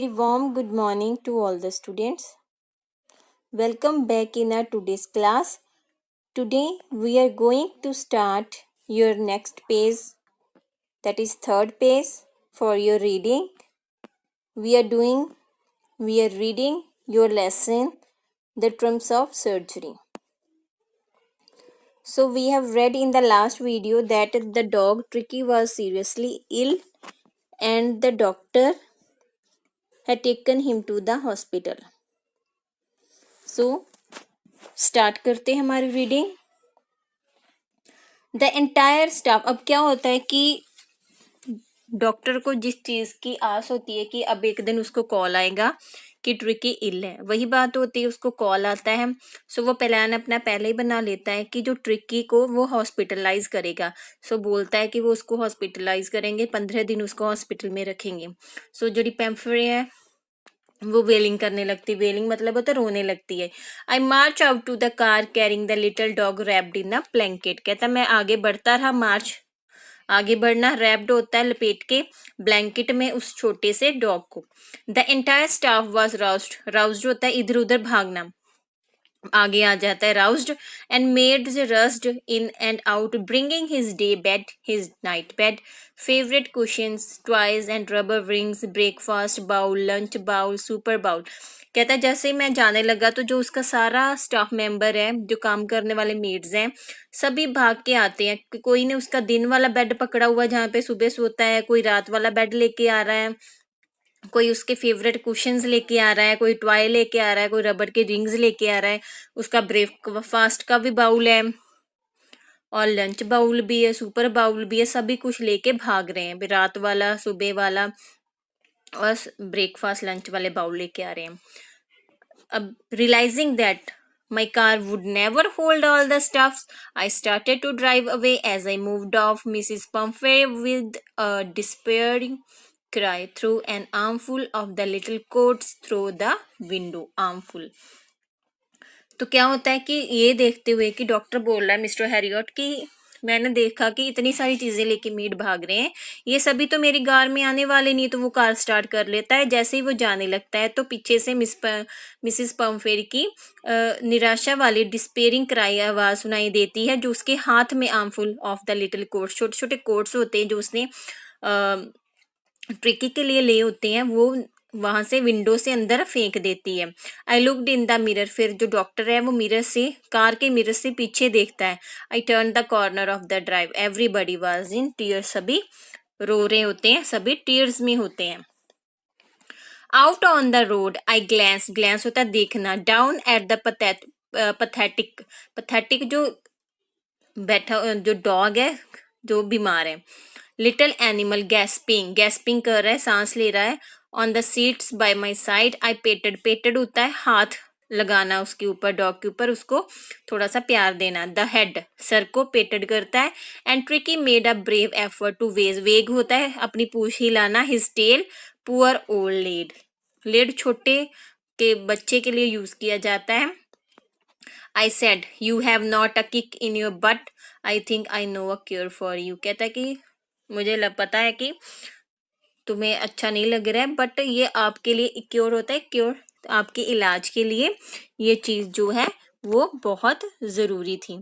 A warm good morning to all the students. Welcome back in our today's class. Today we are going to start your next page, that is third page for your reading. We are reading your lesson, The Terms of Surgery. So we have read in the last video that the dog Tricky was seriously ill and the doctor had taken him to the hospital. So start करते हैं हमारी reading. The entire staff. अब क्या होता है कि doctor को जिस चीज की आस होती है कि अब एक दिन उसको कॉल आएगा कि ट्रिकी इल है, वही बात होती है, उसको कॉल आता है. सो वो प्लान अपना पहले ही बना लेता है कि जो ट्रिकी को वो हॉस्पिटलाइज करेगा. सो बोलता है कि वो उसको हॉस्पिटलाइज करेंगे, 15 दिन उसको हॉस्पिटल में रखेंगे. सो जो पेम्फरे है वो वेलिंग करने लगती. वेलिंग मतलब होता है रोने लगती है. I march out to the car carrying the little dog wrapped in a blanket. कहता मैं आगे बढ़ता रहा. मार्च आगे बढ़ना, रैप्ड होता है लपेट के, ब्लैंकेट में उस छोटे से डॉग को. The entire staff was roused. Roused होता है इधर उधर भागना, आगे आ जाता है roused. And maids rushed in and out bringing his day bed, his night bed, favourite cushions, toys and rubber rings, breakfast bowl, lunch bowl, super bowl. कहता है जैसे ही मैं जाने लगा तो जो उसका सारा स्टाफ मेंबर है, जो काम करने वाले मेड्स हैं, सभी भाग के आते हैं. कोई ने उसका दिन वाला बेड पकड़ा हुआ जहाँ पे सुबह सोता है, कोई रात वाला बेड लेके आ रहा है, कोई उसके फेवरेट कुशंस लेके आ रहा है, कोई टॉय लेके आ रहा है, कोई रबड़ के रिंग्स लेके आ रहा है, उसका ब्रेकफास्ट का भी बाउल है और लंच बाउल भी है, सुपर बाउल भी है. सभी कुछ लेके भाग रहे हैं, रात वाला, सुबह वाला और ब्रेकफास्ट लंच वाले बाउल लेके आ रहे हैं. अब realising that my car would never hold all the stuffs, I started to drive away. As I moved off, Mrs. Pumphrey, with a despairing cry, threw an armful of the little coats through the window. Armful. तो क्या होता है कि ये देखते हुए कि doctor बोल रहा है मिस्टर हैरियट कि मैंने देखा कि इतनी सारी चीजें लेके मीट भाग रहे हैं, ये सभी तो मेरी कार में आने वाले नहीं. तो वो कार स्टार्ट कर लेता है. जैसे ही वो जाने लगता है तो पीछे से मिसिस पम्फेर की निराशा वाली डिस्पेयरिंग क्राई आवाज सुनाई देती है, जो उसके हाथ में armful of the little quotes, छोटे छोटे कोट्स होते हैं जो उसने ट्रिकी के लिए ले होते हैं, वो वहां से विंडो से अंदर फेंक देती है. I looked in the mirror. फिर जो डॉक्टर है वो मिरर से, कार के मिरर से पीछे देखता है. I turn the corner of the drive. Everybody was in tears. सभी रो रहे होते हैं, सभी टीयर्स में होते हैं. Out on the road I glance. Glance होता है देखना. Down at the pathetic. Pathetic जो बैठा, जो डॉग है जो बीमार है. Little animal gasping. गैस्पिंग कर रहा है, सांस ले रहा है. On the seats by my side I patted. Patted होता है हाथ लगाना उसके ऊपर, डॉग के ऊपर, उसको थोड़ा सा प्यार देना. द हेड, सर को पेटेड करता है. And Tricky made a brave effort to wag. Wag होता है अपनी पूंछ हिलाना. His tail, poor old lad. Lad छोटे के बच्चे के लिए यूज किया जाता है. I said, you have not a kick in your butt. I think I know a cure for you. कहता है कि मुझे पता है कि तुम्हें अच्छा नहीं लग रहा है, बट ये आपके लिए क्योर होता है. क्योर आपके इलाज के लिए ये चीज जो है वो बहुत जरूरी थी.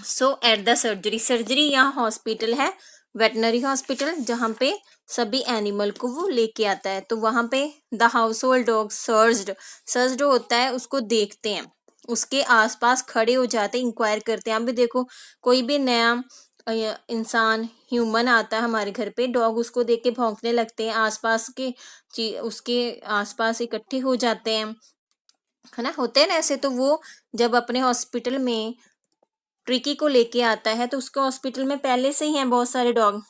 सो एट द सर्जरी. सर्जरी यहाँ हॉस्पिटल है, वेटनरी हॉस्पिटल, जहाँ पे सभी एनिमल को वो लेके आता है. तो वहां पे the house hold dog surged. Surged होता है उसको देखते हैं, उसके आसपास खड़े हो जाते हैं, इंक्वायर करते हैं. आप भी देखो, कोई भी नया इंसान, ह्यूमन आता है हमारे घर पे, डॉग उसको देख के भौंकने लगते हैं, आसपास के उसके आसपास इकट्ठे हो जाते हैं, है ना, होते हैं ना ऐसे. तो वो जब अपने हॉस्पिटल में ट्रिकी को लेके आता है तो उसके हॉस्पिटल में पहले से ही हैं बहुत सारे डॉग.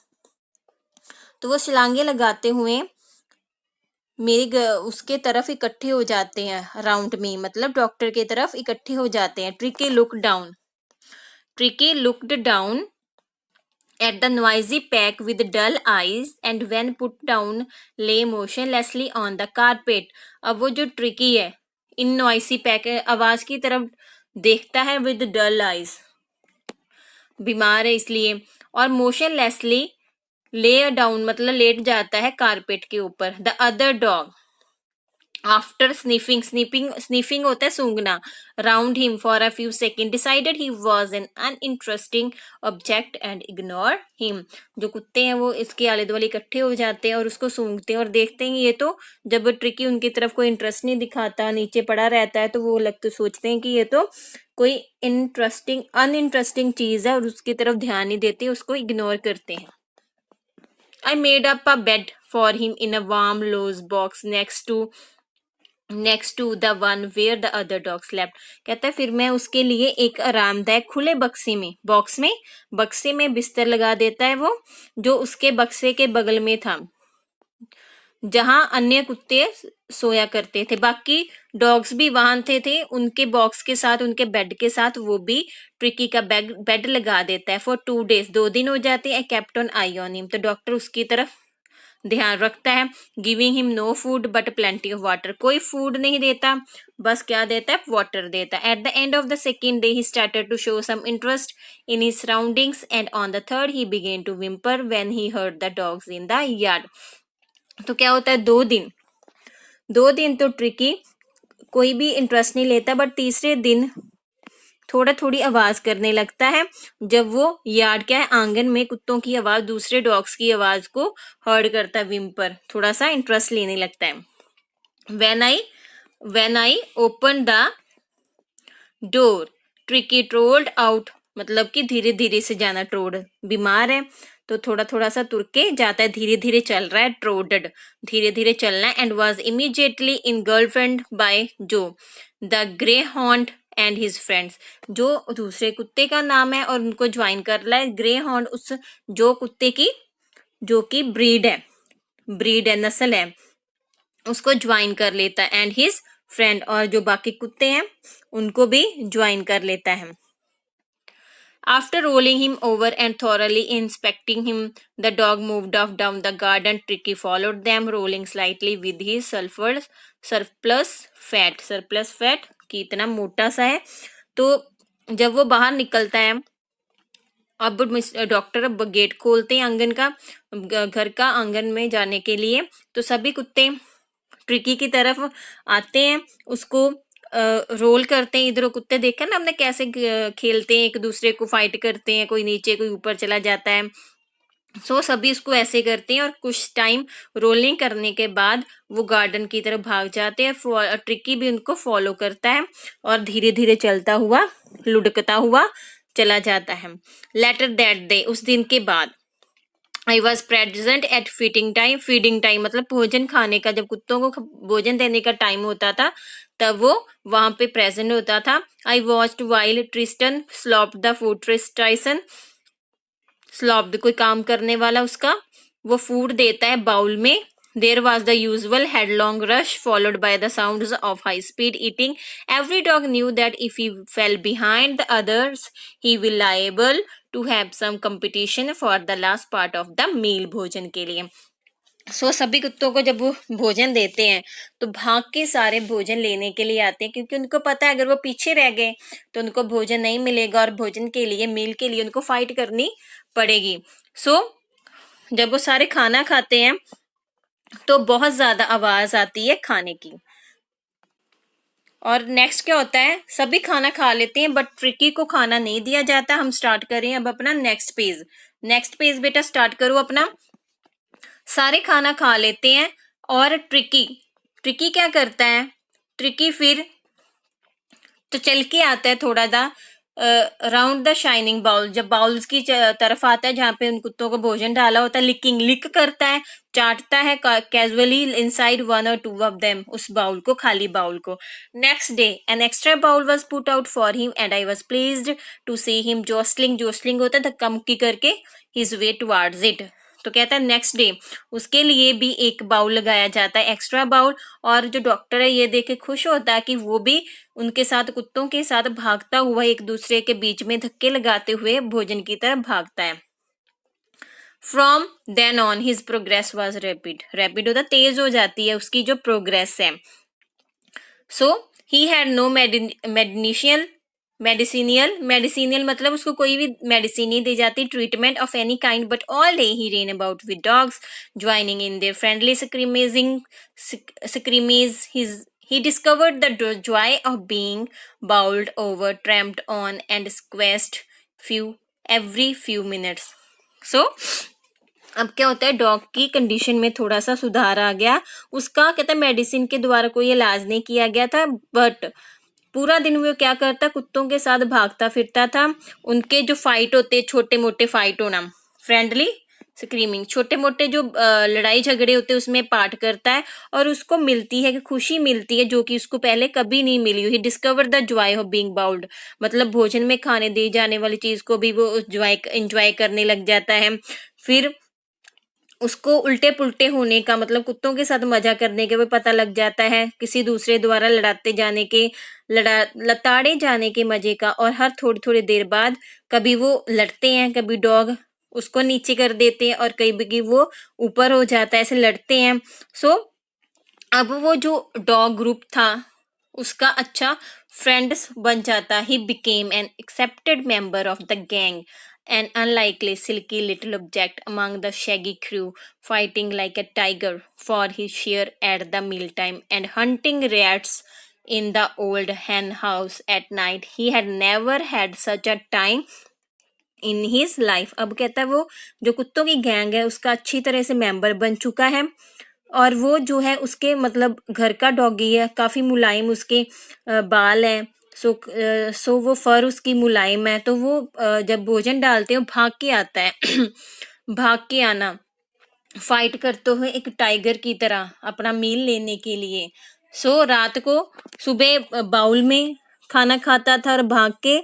तो वो छलांगे लगाते हुए उसके तरफ इकट्ठे हो जाते हैं, अराउंड में, मतलब डॉक्टर के तरफ इकट्ठे हो जाते हैं. Tricky look down. Tricky looked down at the noisy pack with dull eyes and when put down lay motionlessly on the carpet. अब वो जो ट्रिकी है इन नॉइसी पैक आवाज की तरफ देखता है with dull eyes, बीमार है इसलिए, और मोशनलेसली ले डाउन मतलब लेट जाता है कारपेट के ऊपर। The other dog after sniffing होता है सूंघना, round him for a few second, decided he was an uninteresting object and ignore him. जो कुत्ते हैं वो इसके आले दुआले इकट्ठे हो जाते हैं और उसको सूंघते हैं और देखते हैं ये तो, जब ट्रिकी उनकी तरफ कोई इंटरेस्ट नहीं दिखाता, नीचे पड़ा रहता है, तो वो लगते सोचते हैं कि ये तो कोई अनइंटरेस्टिंग चीज है और उसकी तरफ ध्यान नहीं देते, उसको इग्नोर करते हैं। I made up a bed for him in a warm loose box next to the one where the other dog slept। कहता है फिर मैं उसके लिए एक आरामदायक खुले बक्से में बिस्तर लगा देता है वो, जो उसके बक्से के बगल में था जहां अन्य कुत्ते सोया करते थे। बाकी डॉग्स भी वहां थे उनके बॉक्स के साथ, उनके बेड के साथ वो भी ट्रिकी का बेड लगा देता है। फॉर 2 days 2 दिन हो जाते हैं। Kept on eye on him, तो डॉक्टर उसकी तरफ ध्यान रखता है। Giving him no food but plenty of water, कोई फूड नहीं देता, बस क्या देता है, वाटर देता है। At the end of the second day he started to show some interest in his surroundings and on the third he began to whimper when he heard the dogs in the yard. तो क्या होता है, 2 दिन तो tricky कोई भी interest नहीं लेता, बट तीसरे दिन थोड़ी आवाज करने लगता है, जब वो यार्ड क्या है, आंगन में कुत्तों की आवाज, दूसरे डॉग्स की आवाज को हर्ड करता है, विम्पर, थोड़ा सा इंटरेस्ट लेने लगता है। When I open the door tricky trolled out, मतलब कि धीरे धीरे से जाना, ट्रोड बीमार है तो थोड़ा सा तुर के जाता है, धीरे धीरे चल रहा है, ट्रोडेड धीरे धीरे चलना है। And was immediately in girlfriend by Jo the grey hound and his friends, जो दूसरे कुत्ते का नाम है और उनको ज्वाइन कर रहा है। ग्रे हॉन्ड उस जो कुत्ते की जो कि ब्रीड है, नस्ल है, उसको ज्वाइन कर लेता है। एंड हिज फ्रेंड, और जो बाकी कुत्ते हैं उनको भी ज्वाइन कर लेता है। After rolling him over and thoroughly inspecting him, the dog moved off down the garden. Tricky followed them, rolling slightly with his surplus fat कि इतना मोटा सा है। तो जब वो बाहर निकलता है, अब डॉक्टर अब गेट खोलते हैं आंगन का, घर का आंगन में जाने के लिए, तो सभी कुत्ते ट्रिकी की तरफ आते हैं, उसको रोल करते हैं। इधर कुत्ते देखा ना हमने कैसे खेलते हैं, एक दूसरे को फाइट करते हैं, कोई नीचे कोई ऊपर चला जाता है, सो सभी इसको ऐसे करते हैं। और कुछ टाइम रोलिंग करने के बाद वो गार्डन की तरफ भाग जाते हैं। ट्रिकी भी उनको फॉलो करता है और धीरे धीरे चलता हुआ, लुढ़कता हुआ चला जाता है। लेटर दैट डे, उस दिन के बाद, I was present at feeding time मतलब भोजन खाने का, जब कुत्तों को भोजन देने का टाइम होता था तब वो वहां पे प्रेजेंट होता था। I watched while Tristan slopped the food, Tristan slopped कोई काम करने वाला, उसका वो फूड देता है बाउल में। There was the usual headlong rush followed by the sounds of high-speed eating. Every dog knew that if he fell behind the others, he will liable to have some competition for the last part of the meal, भोजन के लिए। सभी कुत्तों को जब वो भोजन देते हैं तो भाग के सारे भोजन लेने के लिए आते हैं, क्योंकि उनको पता है अगर वो पीछे रह गए तो उनको भोजन नहीं मिलेगा और भोजन के लिए, मील के लिए उनको फाइट करनी पड़ेगी। जब वो सारे खाना खाते हैं तो बहुत ज्यादा आवाज आती है खाने की। और नेक्स्ट क्या होता है, सभी खाना खा लेते हैं बट ट्रिकी को खाना नहीं दिया जाता। हम स्टार्ट करें अब अपना नेक्स्ट पेज बेटा स्टार्ट करो अपना। सारे खाना खा लेते हैं और ट्रिकी क्या करता है, ट्रिकी फिर तो चल के आता है थोड़ा सा राउंड द शाइनिंग बाउल, जब बाउल्स की तरफ आता है जहाँ पे उन कुत्तों को भोजन डाला होता है, लिक करता है, चाटता है casually inside 1 or 2 of them, उस बाउल को, खाली बाउल को। Next day an extra bowl was put out for him and I was pleased to see him jostling होता है धक्का मुक्की करके हिज वे टुवार्ड्स इट। तो कहता है नेक्स्ट डे उसके लिए भी एक बाउल लगाया जाता है, एक्स्ट्रा बाउल, और जो डॉक्टर है ये देख के खुश होता है कि वो भी उनके साथ, कुत्तों के साथ भागता हुआ एक दूसरे के बीच में धक्के लगाते हुए भोजन की तरफ भागता है। From then on his progress was rapid होता तेज हो जाती है उसकी जो प्रोग्रेस है। So he had no medicinal मतलब उसको कोई भी मेडिसिन नहीं दी जाती, treatment of any kind, but all day he ran about with dogs joining in their friendly screamies. He discovered the joy of being bowled over, tramped on, and squeezed every few minutes. So अब क्या होता है, dog की condition में थोड़ा सा सुधार आ गया। उसका कहता है मेडिसिन के द्वारा कोई इलाज नहीं किया गया था, बट पूरा दिन वो क्या करता, कुत्तों के साथ भागता फिरता था। उनके जो फाइट होते, छोटे मोटे फाइट होना, फ्रेंडली स्क्रीमिंग, छोटे मोटे जो लड़ाई झगड़े होते उसमें पार्ट करता है, और उसको मिलती है कि खुशी मिलती है जो कि उसको पहले कभी नहीं मिली। He discover the joy of being bowled, मतलब भोजन में खाने दी जाने वाली चीज को भी वो एंजॉय करने लग जाता है। फिर उसको उल्टे पुल्टे होने का, मतलब कुत्तों के साथ मजा करने के भी पता लग जाता है, किसी दूसरे द्वारा लताड़े जाने के मजे का। और हर थोड़ी थोड़ी देर बाद कभी वो लड़ते हैं, कभी डॉग उसको नीचे कर देते हैं, और कभी वो ऊपर हो जाता है, ऐसे लड़ते हैं। सो अब वो जो डॉग ग्रुप था उसका अच्छा फ्रेंड्स बन जाता। He became an accepted member of the gang, an unlikely silky little object among the shaggy crew, fighting like a tiger for his share at the mealtime and hunting rats in the old hen house at night. He had never had such a time in his life. अब कहता है वो जो कुत्तों की gang है उसका अच्छी तरह से मेंबर बन चुका है, और वो जो है उसके मतलब घर का डॉगी है, काफी मुलायम उसके बाल हैं। सो वो फर उसकी मुलायम है, तो वो जब भोजन डालते हैं वो भाग के आता है भाग के आना, फाइट करते हुए एक टाइगर की तरह अपना मील लेने के लिए। सो रात को सुबह बाउल में खाना खाता था और भाग के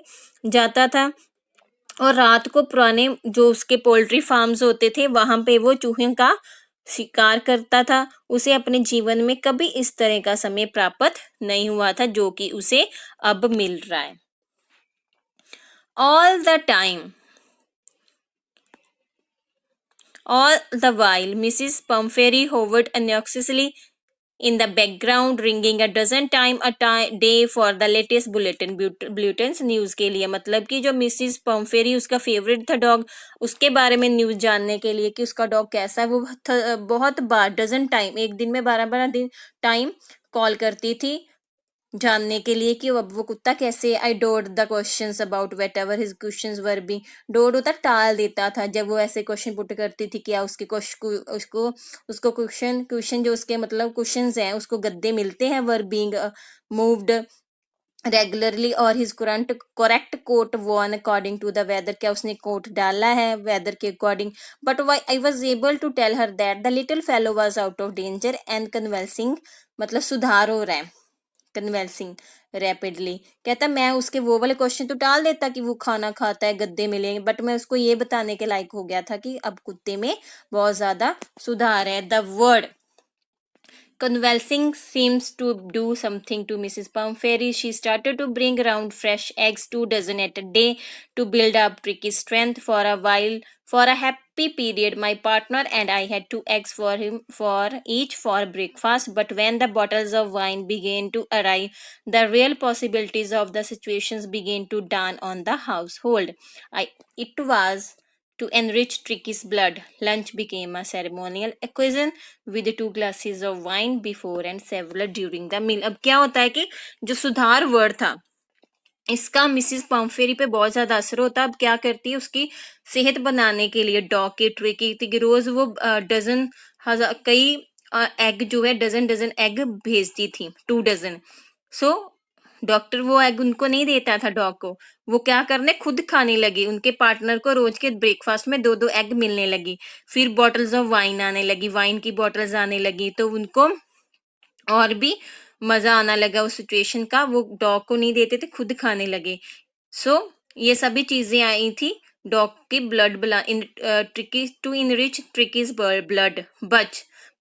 जाता था, और रात को पुराने जो उसके पोल्ट्री फार्म्स होते थे वहां पे वो चूहे का शिकार करता था। उसे अपने जीवन में कभी इस तरह का समय प्राप्त नहीं हुआ था जो कि उसे अब मिल रहा है। All the while, Mrs. Pumphrey hovered anxiously in the background, ringing a dozen times a day for the latest bulletins news के लिए। मतलब कि जो मिसिस पम्फेरी उसका फेवरेट था डॉग, उसके बारे में न्यूज जानने के लिए कि उसका डॉग कैसा है, वो बहुत बार डजन टाइम, एक दिन में 12 टाइम कॉल करती थी जानने के लिए कि अब वो कुत्ता कैसे। आई डोड the questions about whatever his questions were be, dodge होता टाल देता था जब वो ऐसे क्वेश्चन पुट करती थी, क्या उसके उसको क्वेश्चन जो उसके मतलब क्वेश्चंस हैं उसको गद्दे मिलते हैं, वर बीइंग मूव्ड रेगुलरली, और his correct coat worn according to the weather, क्या उसने कोट डाला है वेदर के according. But I was able to tell her that the little fellow was out of danger and convalescing, मतलब सुधार हो रहा है, कन्वेंसिंग रैपिडली। कहता मैं उसके वो वाले क्वेश्चन तो टाल देता कि वो खाना खाता है गद्दे मिलेंगे, बट मैं उसको ये बताने के लायक हो गया था कि अब कुत्ते में बहुत ज्यादा सुधार है। The word convalescing seems to do something to Mrs. Pumphrey. She started to bring around fresh eggs, 2 dozen at a day, to build up Tricky's strength. For a while, for a happy period, my partner and I had 2 eggs for him for each for breakfast. But when the bottles of wine began to arrive, the real possibilities of the situations began to dawn on the household. It was to enrich Tricky's blood. Lunch became a ceremonial occasion with 2 glasses of wine before and several during the meal. अब क्या होता है कि जो सुधार word था इसका Mrs पम्फेरी पे बहुत ज्यादा असर होता है। अब क्या करती है उसकी सेहत बनाने के लिए डॉग की ट्रिकी थी कि रोज वो डजन कई एग जो है डजन एग भेजती थी, 2 डजन। सो डॉक्टर वो एग उनको नहीं देता था डॉग को, वो क्या करने खुद खाने लगी। उनके पार्टनर को रोज के ब्रेकफास्ट में 2 एग मिलने लगी। फिर बॉटल्स ऑफ वाइन आने लगी, वाइन की बॉटल्स आने लगी, तो उनको और भी मजा आना लगा उस सिचुएशन का। वो डॉग को नहीं देते थे, खुद खाने लगे। सो ये सभी चीजें आई थी डॉग की blood Tricky to enrich Tricky's blood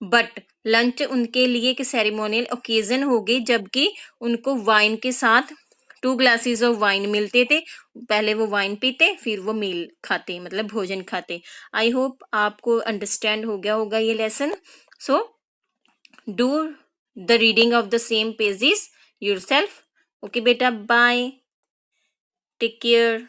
but lunch उनके लिए एक सेरेमोनियल ओकेजन हो गई, जबकि उनको वाइन के साथ 2 ग्लासेस ऑफ वाइन मिलते थे। पहले वो वाइन पीते फिर वो मील खाते, मतलब भोजन खाते। आई होप आपको अंडरस्टैंड हो गया होगा ये lesson. So do the reading of the same pages yourself. Okay beta, bye. Take care.